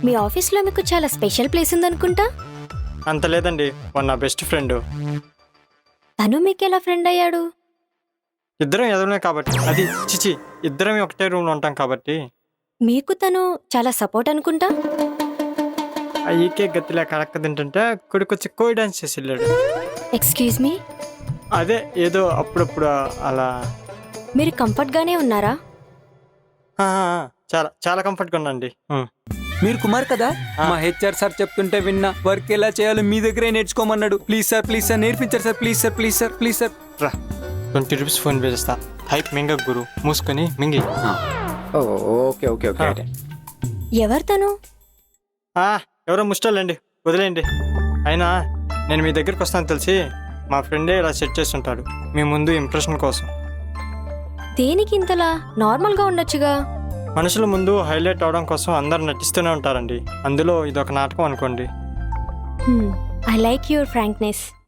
మీ ఆఫీస్లో మీకు చాలా స్పెషల్ ప్లేస్ ఉందనుకుంటా. అంత లేదండి, వాడు నా బెస్ట్ ఫ్రెండ్. తను మీకు ఎలా ఫ్రెండ్ అయ్యాడు? ఇద్దరం ఎదురునే కాబట్టి. అది చిచి, ఇద్దరం ఒకటే రూమ్లో ఉంటాం కాబట్టి. మీకు తను చాలా సపోర్ట్ అనుకుంటా. ఆ ఈకే గతిలే కడక్క తింటుంటే కొడుకొచ్చి కోయి డాన్స్ చేసి వెళ్ళాడు. ఎక్స్క్యూజ్ మీ, అదే ఏదో అప్పుడప్పుడు అలా. మీరు కంఫర్ట్గానే ఉన్నారా? ఆ, చాలా చాలా కంఫర్ట్గా ఉన్నాండి. మీరు కుమార్ కదా? మా హెచ్ఆర్ సార్ చెప్తుంటే విన్నా. వర్క్ ఎలా చేయాలో మీ దగ్గరే నేర్చుకోమన్నాడు. ప్లీజ్ సార్ నేర్పించారు సార్. Please sir. రా, 20 రూపీస్ ఫోన్ పే చేస్తా. హైప్ మింగ గురు, మూసుకొని మింగి. ఓకే. ఎవరు తను? ఎవరో ముస్టోళ్ళండి, వదిలేయండి. అయినా నేను మీ దగ్గరికి వస్తాను తెలిసి మా ఫ్రెండే ఇలా సెట్ చేస్తుంటాడు మీ ముందు ఇంప్రెషన్ కోసం. దేనికి ఇంతలా? నార్మల్గా ఉండొచ్చుగా. మనుషుల ముందు హైలైట్ అవడం కోసం అందరు నటిస్తూనే ఉంటారండి. అందులో ఇదొక నాటకం అనుకోండి. I like your frankness.